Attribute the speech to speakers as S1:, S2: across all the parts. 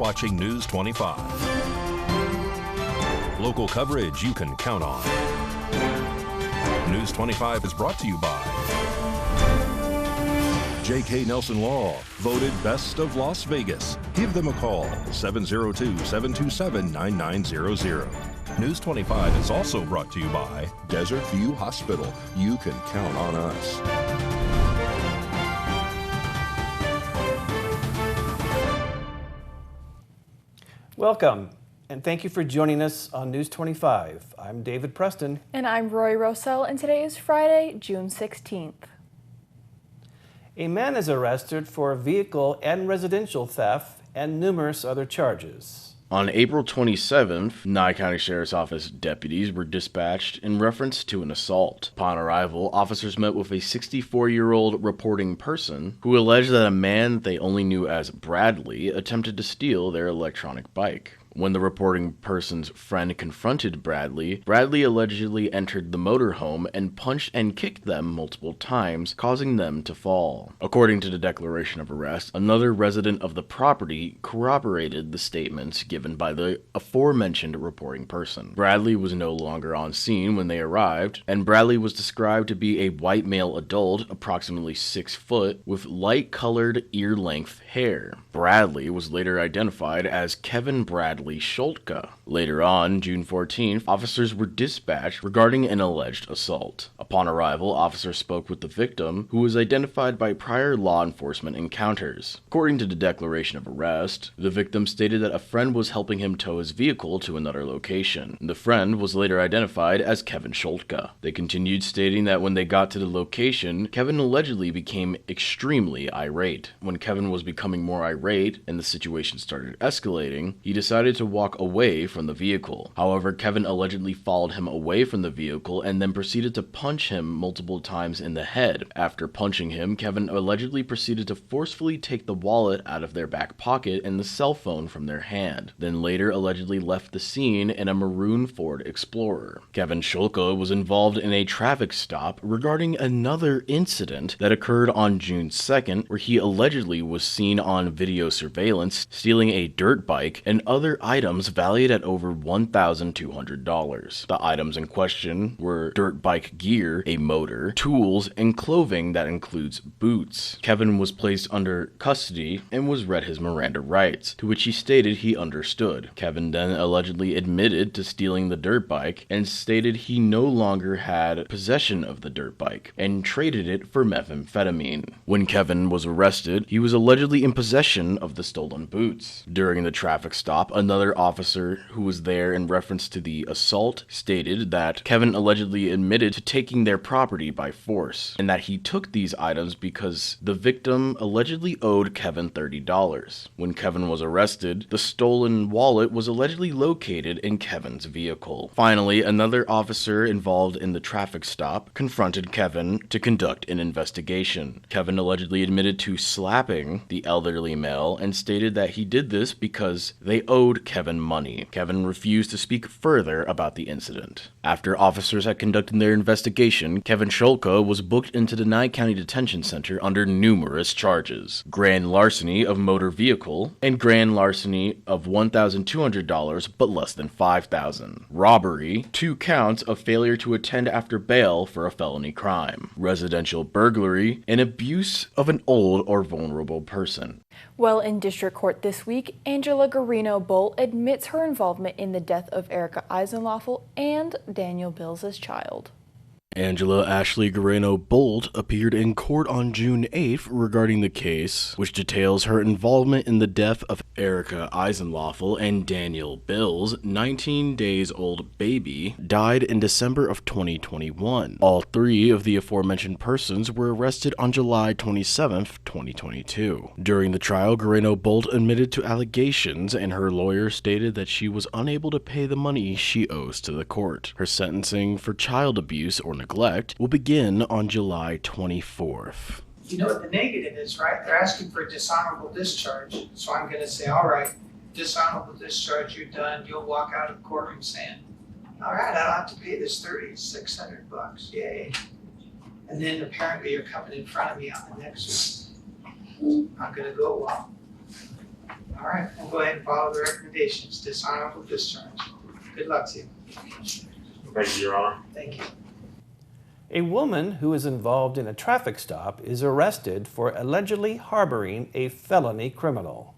S1: watching News 25. Local coverage you can count on. News 25 is brought to you by J.K. Nelson Law, voted best of Las Vegas. Give them a call, 702-727-9900. News 25 is also brought to you by Desert View Hospital. You can count on us.
S2: Welcome, and thank you for joining us on News 25. I'm David Preston.
S3: And I'm Roy Rossell, and today is Friday, June 16th.
S2: A man is arrested for vehicle and residential theft and numerous other charges.
S4: On April 27th, Nye County Sheriff's Office deputies were dispatched in reference to an assault. Upon arrival, officers met with a 64-year-old reporting person who alleged that a man they only knew as Bradley attempted to steal their electronic bike. When the reporting person's friend confronted Bradley, Bradley allegedly entered the motorhome and punched and kicked them multiple times, causing them to fall. According to the declaration of arrest, another resident of the property corroborated the statements given by the aforementioned reporting person. Bradley was no longer on scene when they arrived, and Bradley was described to be a white male adult, approximately 6 foot, with light-colored ear-length hair. Bradley was later identified as Kevin Bradley Scholtka. Later on, June 14th, officers were dispatched regarding an alleged assault. Upon arrival, officers spoke with the victim, who was identified by prior law enforcement encounters. According to the declaration of arrest, the victim stated that a friend was helping him tow his vehicle to another location. The friend was later identified as Kevin Scholtka. They continued stating that when they got to the location, Kevin allegedly became extremely irate. When Kevin was becoming more irate and the situation started escalating, he decided to walk away from the vehicle. However, Kevin allegedly followed him away from the vehicle and then proceeded to punch him multiple times in the head. After punching him, Kevin allegedly proceeded to forcefully take the wallet out of their back pocket and the cell phone from their hand, then later allegedly left the scene in a maroon Ford Explorer. Kevin Scholtka was involved in a traffic stop regarding another incident that occurred on June 2nd, where he allegedly was seen on video surveillance stealing a dirt bike and other items valued at over $1,200. The items in question were dirt bike gear, a motor, tools, and clothing that includes boots. Kevin was placed under custody and was read his Miranda rights, to which he stated he understood. Kevin then allegedly admitted to stealing the dirt bike and stated he no longer had possession of the dirt bike and traded it for methamphetamine. When Kevin was arrested, he was allegedly in possession of the stolen boots. During the traffic stop, another officer who was there in reference to the assault stated that Kevin allegedly admitted to taking their property by force, and that he took these items because the victim allegedly owed Kevin $30. When Kevin was arrested, the stolen wallet was allegedly located in Kevin's vehicle. Finally, another officer involved in the traffic stop confronted Kevin to conduct an investigation. Kevin allegedly admitted to slapping the elderly male and stated that he did this because they owed Kevin money. Kevin refused to speak further about the incident. After officers had conducted their investigation, Kevin Scholtka was booked into the Nye County Detention Center under numerous charges: grand larceny of motor vehicle and grand larceny of $1,200 but less than $5,000, robbery, 2 counts of failure to attend after bail for a felony crime, residential burglary, and abuse of an old or vulnerable person.
S3: Well, in district court this week, Angela Garino-Bolt admits her involvement in the death of Erica Eisenloffel and Daniel Bills' child.
S4: Angela Ashley Garino-Bolt appeared in court on June 8th regarding the case, which details her involvement in the death of Erica Eisenloffel and Daniel Bills' 19-days-old baby died in December of 2021. All 3 of the aforementioned persons were arrested on July 27th, 2022. During the trial, Garino-Bolt admitted to allegations, and her lawyer stated that she was unable to pay the money she owes to the court. Her sentencing for child abuse or neglect will begin on July 24th.
S5: You know what the negative is, right? They're asking for a dishonorable discharge. So I'm going to say, all right, dishonorable discharge, you're done. You'll walk out of the courtroom saying, all right, I don't have to pay this $3,600. Yay. And then apparently you're coming in front of me on the next one. I'm going to go, well, All right, we'll go ahead and follow the recommendations. Dishonorable discharge. Good luck to you.
S6: Thank you, Your Honor.
S5: Thank you.
S2: A woman who is involved in a traffic stop is arrested for allegedly harboring a felony criminal.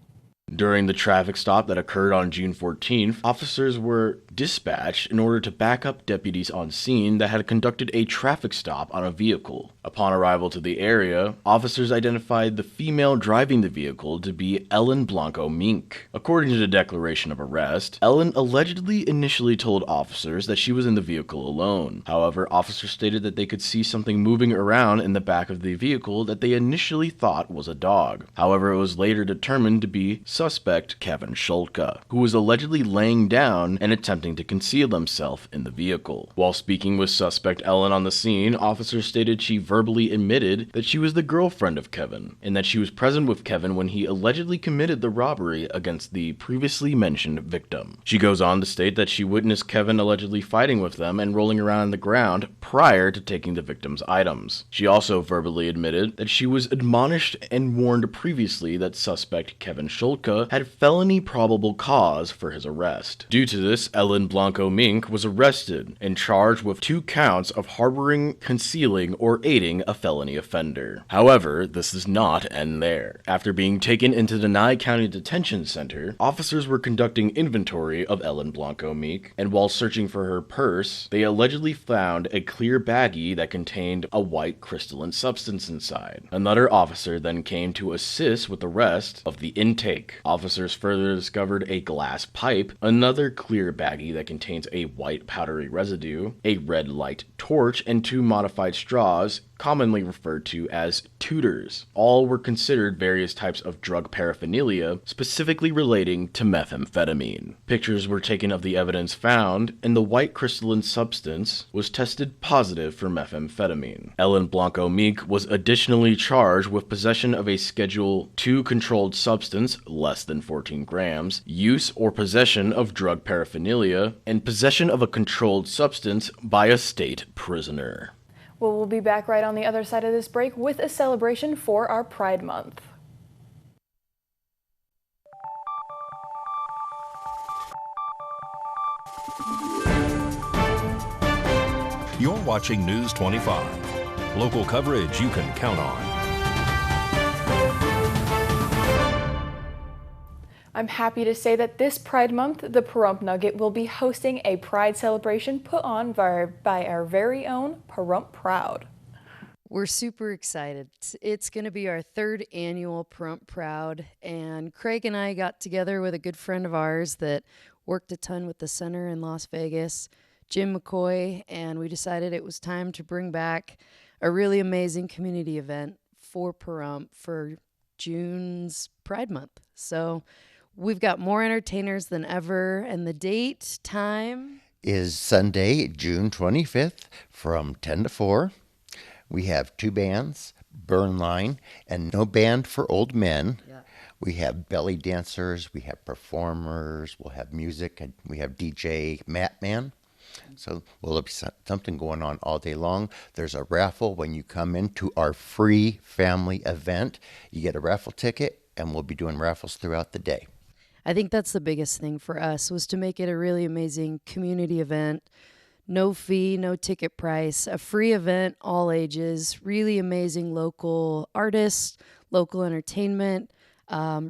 S4: During the traffic stop that occurred on June 14th, officers were dispatched in order to back up deputies on scene that had conducted a traffic stop on a vehicle. Upon arrival to the area, officers identified the female driving the vehicle to be Ellen Blanco Mink. According to the declaration of arrest, Ellen allegedly initially told officers that she was in the vehicle alone. However, officers stated that they could see something moving around in the back of the vehicle that they initially thought was a dog. However, it was later determined to be suspect Kevin Schultka, who was allegedly laying down and attempting to conceal himself in the vehicle. While speaking with suspect Ellen on the scene, officers stated she verbally admitted that she was the girlfriend of Kevin, and that she was present with Kevin when he allegedly committed the robbery against the previously mentioned victim. She goes on to state that she witnessed Kevin allegedly fighting with them and rolling around on the ground prior to taking the victim's items. She also verbally admitted that she was admonished and warned previously that suspect Kevin Schultka had felony probable cause for his arrest. Due to this, Ellen Blanco Mink was arrested and charged with 2 counts of harboring, concealing, or aiding a felony offender. However, this does not end there. After being taken into the Nye County Detention Center, officers were conducting inventory of Ellen Blanco Mink, and while searching for her purse, they allegedly found a clear baggie that contained a white crystalline substance inside. Another officer then came to assist with the rest of the intake. Officers further discovered a glass pipe, another clear baggie that contains a white powdery residue, a red light torch, and 2 modified straws, commonly referred to as tutors. All were considered various types of drug paraphernalia, specifically relating to methamphetamine. Pictures were taken of the evidence found, and the white crystalline substance was tested positive for methamphetamine. Ellen Blanco Mink was additionally charged with possession of a Schedule II controlled substance, less than 14 grams, use or possession of drug paraphernalia, and possession of a controlled substance by a state prisoner.
S3: Well, we'll be back right on the other side of this break with a celebration for our Pride Month.
S1: You're watching News 25. Local coverage you can count on.
S3: I'm happy to say that this Pride Month, the Pahrump Nugget will be hosting a Pride celebration put on by our very own Pahrump Proud.
S7: We're super excited. It's going to be our 3rd annual Pahrump Proud, and Craig and I got together with a good friend of ours that worked a ton with the center in Las Vegas, Jim McCoy, and we decided it was time to bring back a really amazing community event for Pahrump for June's Pride Month. So we've got more entertainers than ever, and the date, time
S8: is Sunday, June 25th from 10 to 4. We have 2 bands, Burn Line, and No Band for Old Men. Yeah. We have belly dancers, we have performers, we'll have music, and we have DJ Matt Man. So we'll have something going on all day long. There's a raffle when you come into our free family event. You get a raffle ticket, and we'll be doing raffles throughout the day.
S7: I think that's the biggest thing for us, was to make it a really amazing community event. No fee, no ticket price, a free event, all ages, really amazing local artists, local entertainment,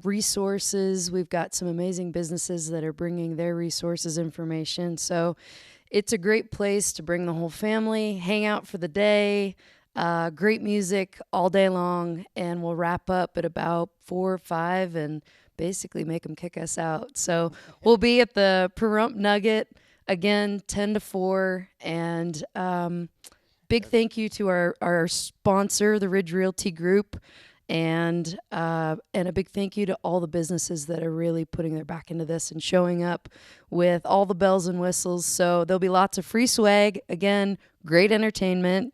S7: resources. We've got some amazing businesses that are bringing their resources, information. So it's a great place to bring the whole family, hang out for the day, great music all day long, and we'll wrap up at about 4 or 5 and basically make them kick us out. So we'll be at the Pahrump Nugget, again, 10 to 4, and big thank you to our sponsor, the Ridge Realty Group, and a big thank you to all the businesses that are really putting their back into this and showing up with all the bells and whistles. So there'll be lots of free swag, again, great entertainment,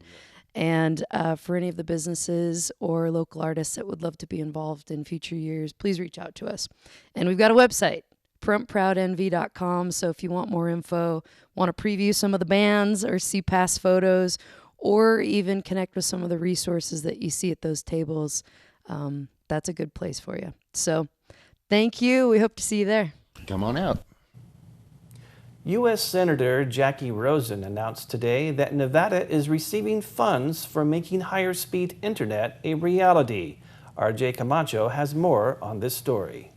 S7: and for any of the businesses or local artists that would love to be involved in future years, please reach out to us. And we've got a website, PaHrumpProudNV.com. So if you want more info, want to preview some of the bands or see past photos, or even connect with some of the resources that you see at those tables, that's a good place for you. So Thank you. We hope to see you there.
S8: Come on out.
S2: U.S. Senator Jackie Rosen announced today that Nevada is receiving funds for making higher-speed internet a reality. RJ Camacho has more on this story.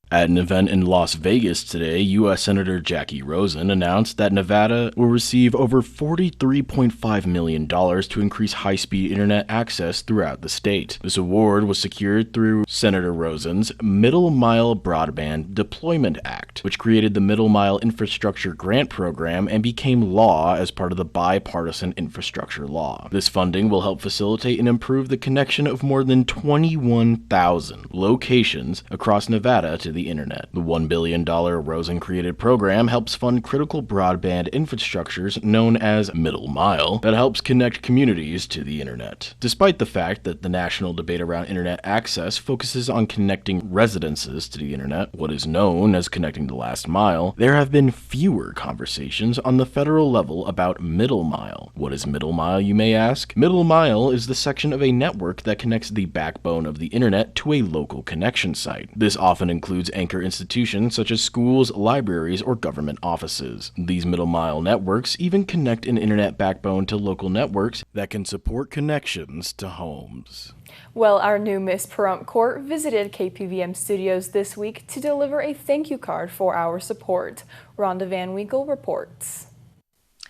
S4: At an event in Las Vegas today, U.S. Senator Jackie Rosen announced that Nevada will receive over $43.5 million to increase high-speed internet access throughout the state. This award was secured through Senator Rosen's Middle Mile Broadband Deployment Act, which created the Middle Mile Infrastructure Grant Program and became law as part of the bipartisan infrastructure law. This funding will help facilitate and improve the connection of more than 21,000 locations across Nevada to the internet. The $1 billion Rosen-created program helps fund critical broadband infrastructures known as Middle Mile that helps connect communities to the internet. Despite the fact that the national debate around internet access focuses on connecting residences to the internet, what is known as connecting the last mile, there have been fewer conversations on the federal level about Middle Mile. What is Middle Mile, you may ask? Middle Mile is the section of a network that connects the backbone of the internet to a local connection site. This often includes anchor institutions such as schools, libraries, or government offices. These middle mile networks even connect an internet backbone to local networks that can support connections to homes.
S3: Well, our new Miss Pahrump Court visited KPVM studios this week to deliver a thank you card for our support. Rhonda Van Winkle reports.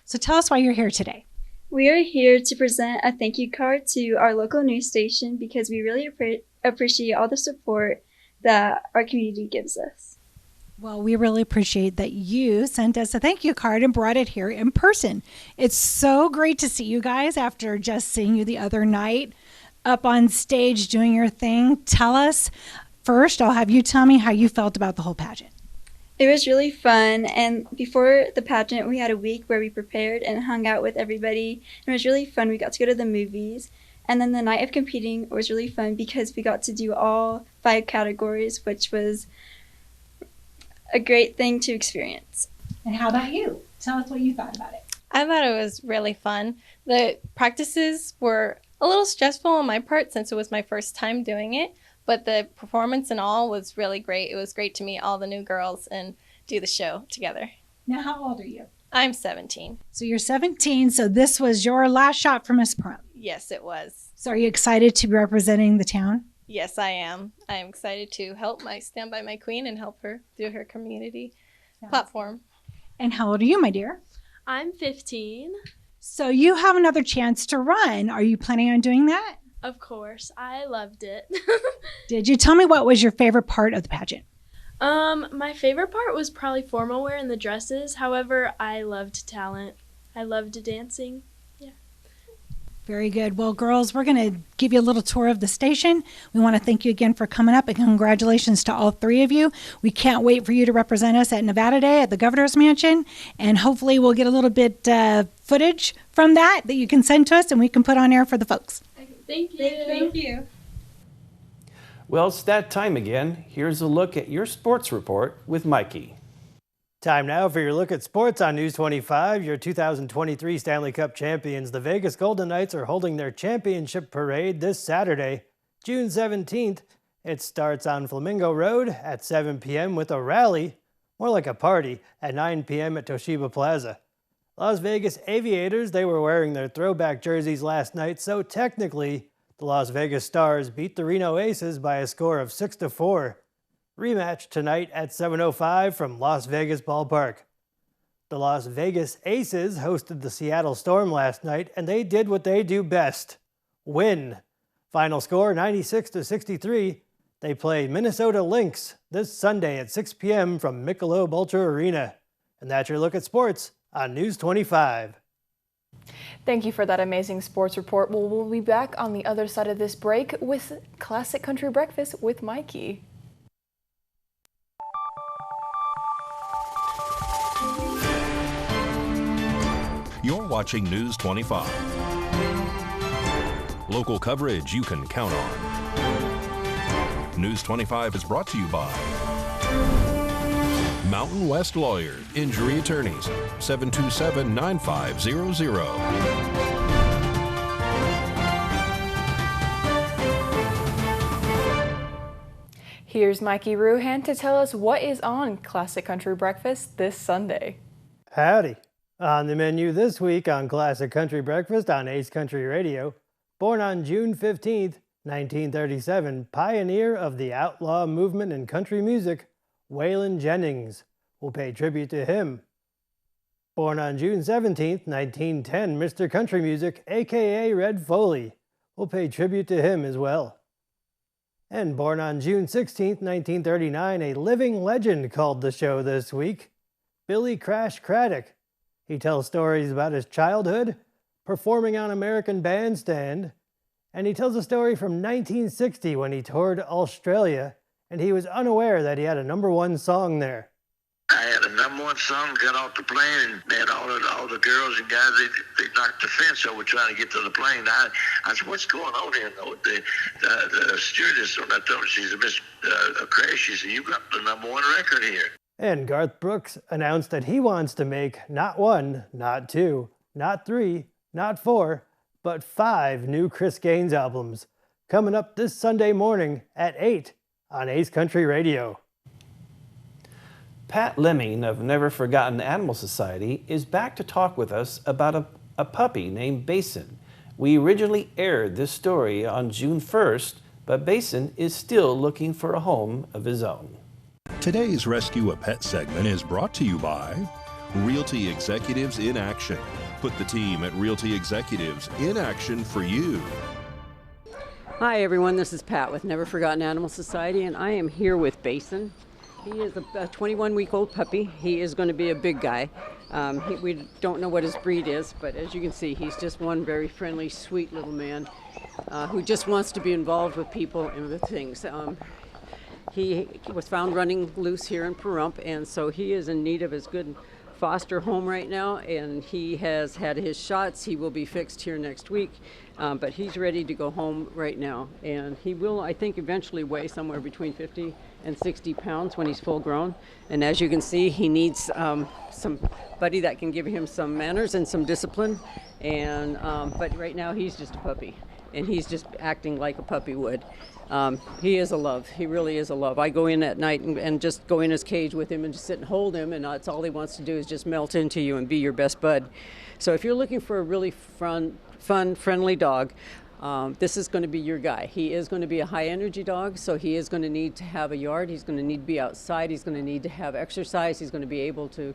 S9: So tell us why you're here today.
S10: We are here to present a thank you card to our local news station because we really appreciate all the support that our community gives us.
S9: Well, we really appreciate that you sent us a thank you card and brought it here in person. It's so great to see you guys after just seeing you the other night up on stage doing your thing. Tell us first, I'll have you tell me how you felt about the whole pageant.
S10: It was really fun, and before the pageant we had a week where we prepared and hung out with everybody. It was really fun. We got to go to the movies. And then the night of competing was really fun because we got to do all 5 categories, which was a great thing to experience.
S9: And how about you? Tell us what you thought about it.
S11: I thought it was really fun. The practices were a little stressful on my part since it was my first time doing it, but the performance and all was really great. It was great to meet all the new girls and do the show together.
S9: Now, how old are you?
S11: I'm 17.
S9: So you're 17, so this was your last shot for Miss Pahrump.
S11: Yes, it was.
S9: So are you excited to be representing the town?
S11: Yes, I am. I am excited to stand by my queen and help her through her community platform.
S9: And how old are you, my dear?
S12: I'm 15.
S9: So you have another chance to run. Are you planning on doing that?
S12: Of course. I loved it.
S9: Did you? Tell me what was your favorite part of the pageant?
S12: My favorite part was probably formal wear and the dresses. However, I loved talent. I loved dancing.
S9: Very good. Well, girls, we're going to give you a little tour of the station. We want to thank you again for coming up, and congratulations to all 3 of you. We can't wait for you to represent us at Nevada Day at the Governor's Mansion, and hopefully we'll get a little bit footage from that you can send to us and we can put on air for the folks.
S12: Thank you.
S10: Thank you.
S2: Well, it's that time again. Here's a look at your sports report with Mikey.
S13: Time now for your look at sports on News 25. Your 2023 Stanley Cup champions, the Vegas Golden Knights, are holding their championship parade this Saturday, June 17th. It starts on Flamingo Road at 7 p.m. with a rally, more like a party, at 9 p.m. at Toshiba Plaza. Las Vegas Aviators, they were wearing their throwback jerseys last night, so technically the Las Vegas Stars beat the Reno Aces by a score of 6-4. Rematch tonight at 7:05 from Las Vegas Ballpark. The Las Vegas Aces hosted the Seattle Storm last night, and they did what they do best, win. Final score 96-63. They play Minnesota Lynx this Sunday at 6 p.m. from Michelob Ultra Arena. And that's your look at sports on News 25.
S3: Thank you for that amazing sports report. Well, we'll be back on the other side of this break with Classic Country Breakfast with Mikey.
S1: You're watching News 25. Local coverage you can count on. News 25 is brought to you by Mountain West Lawyers, Injury Attorneys, 727-9500.
S3: Here's Mikey Ruhan to tell us what is on Classic Country Breakfast this Sunday.
S13: Howdy. On the menu this week on Classic Country Breakfast on Ace Country Radio, born on June 15th, 1937, pioneer of the outlaw movement in country music, Waylon Jennings. We'll pay tribute to him. Born on June 17th, 1910, Mr. Country Music, a.k.a. Red Foley. We'll pay tribute to him as well. And born on June 16th, 1939, a living legend called the show this week, Billy Crash Craddock. He tells stories about his childhood, performing on American Bandstand, and he tells a story from 1960 when he toured Australia, and he was unaware that he had a #1 song there.
S14: I had a #1 song, got off the plane, and they had all the girls and guys, they knocked the fence over trying to get to the plane. I said, what's going on here? The stewardess, when I told her, she's a Miss Crash, she said, you got the #1 record here.
S13: And Garth Brooks announced that he wants to make not 1, not 2, not 3, not 4, but 5 new Chris Gaines albums, coming up this Sunday morning at 8 on Ace Country Radio. Pat Lemming of Never Forgotten Animal Society is back to talk with us about a puppy named Basin. We originally aired this story on June 1st, but Basin is still looking for a home of his own.
S1: Today's Rescue a Pet segment is brought to you by Realty Executives in Action. Put the team at Realty Executives in action for you.
S15: Hi everyone, this is Pat with Never Forgotten Animal Society, and I am here with Basin. He is a 21-week-old puppy. He is going to be a big guy. We don't know what his breed is, but as you can see, he's just one very friendly, sweet little man who just wants to be involved with people and with things. He was found running loose here in Pahrump, and so he is in need of his good foster home right now, and he has had his shots. He will be fixed here next week, but he's ready to go home right now, and he will, I think, eventually weigh somewhere between 50 and 60 pounds when he's full grown. And as you can see, he needs somebody that can give him some manners and some discipline, and but right now he's just a puppy, and he's just acting like a puppy would. He is a love. He really is a love. I go in at night and just go in his cage with him and just sit and hold him, and that's all he wants to do is just melt into you and be your best bud. So if you're looking for a really fun, friendly dog, this is going to be your guy. He is going to be a high energy dog, so he is going to need to have a yard. He's going to need to be outside. He's going to need to have exercise. He's going to be able to,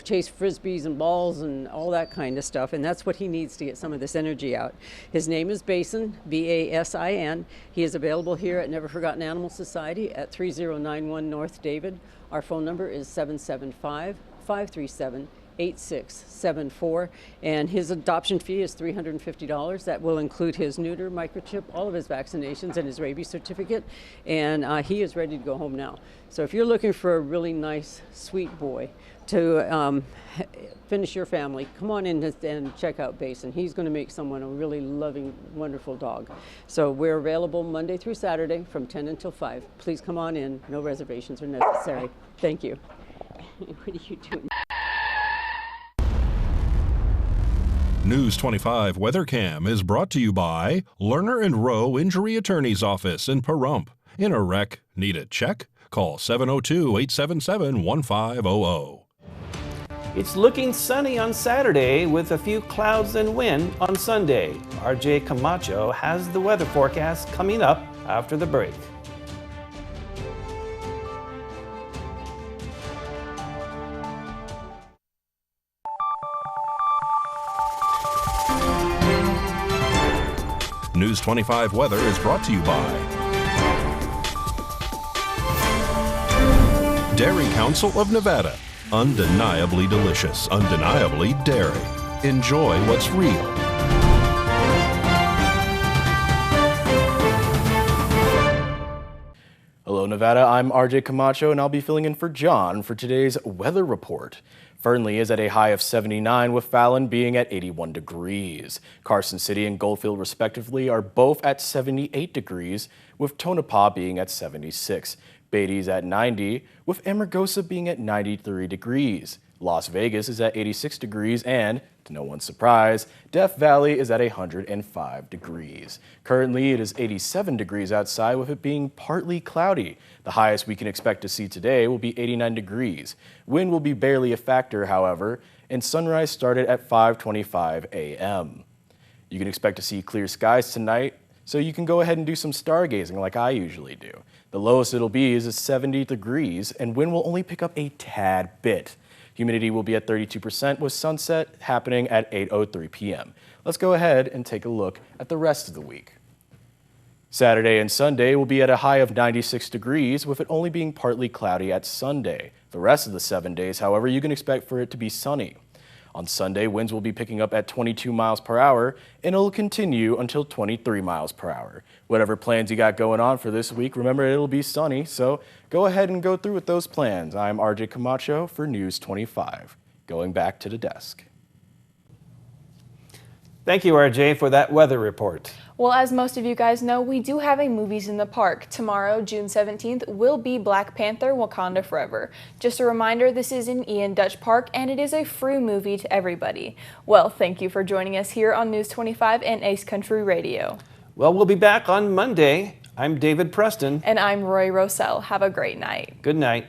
S15: chase frisbees and balls and all that kind of stuff, and that's what he needs to get some of this energy out. His name is Basin, B-A-S-I-N. He is available here at Never Forgotten Animal Society at 3091 North David. Our phone number is 775-537-8674, and his adoption fee is $350. That will include his neuter, microchip, all of his vaccinations, and his rabies certificate, and he is ready to go home now. So if you're looking for a really nice, sweet boy to finish your family, come on in and check out Basin. He's going to make someone a really loving, wonderful dog. So we're available Monday through Saturday from 10 until 5. Please come on in. No reservations are necessary. Thank you. What are you doing?
S1: News 25 WeatherCam is brought to you by Lerner and Rowe Injury Attorney's Office in Pahrump. In a wreck, need a check? Call 702-877-1500.
S2: It's looking sunny on Saturday with a few clouds and wind on Sunday. RJ Camacho has the weather forecast coming up after the break.
S1: News 25 weather is brought to you by Dairy Council of Nevada. Undeniably delicious, undeniably dairy. Enjoy what's real.
S4: Hello, Nevada. I'm RJ Camacho, and I'll be filling in for John for today's weather report. Fernley is at a high of 79, with Fallon being at 81 degrees. Carson City and Goldfield, respectively, are both at 78 degrees, with Tonopah being at 76. Beatty's at 90, with Amargosa being at 93 degrees.
S16: Las Vegas is at 86 degrees, and, to no one's surprise, Death Valley is at 105 degrees. Currently, it is 87 degrees outside, with it being partly cloudy. The highest we can expect to see today will be 89 degrees. Wind will be barely a factor, however, and sunrise started at 5:25 a.m. You can expect to see clear skies tonight, so you can go ahead and do some stargazing like I usually do. The lowest it'll be is 70 degrees, and wind will only pick up a tad bit. Humidity will be at 32%, with sunset happening at 8:03 p.m. Let's go ahead and take a look at the rest of the week. Saturday and Sunday will be at a high of 96 degrees, with it only being partly cloudy at Sunday. The rest of the 7 days, however, you can expect for it to be sunny. On Sunday, winds will be picking up at 22 miles per hour, and it'll continue until 23 miles per hour. Whatever plans you got going on for this week, remember it'll be sunny, so go ahead and go through with those plans. I'm RJ Camacho for News 25. Going back to the desk.
S2: Thank you, RJ, for that weather report.
S3: Well, as most of you guys know, we do have a Movies in the Park. Tomorrow, June 17th, will be Black Panther: Wakanda Forever. Just a reminder, this is in Ian Dutch Park, and it is a free movie to everybody. Well, thank you for joining us here on News 25 and Ace Country Radio.
S2: Well, we'll be back on Monday. I'm David Preston.
S3: And I'm Roy Rosell. Have a great night.
S2: Good night.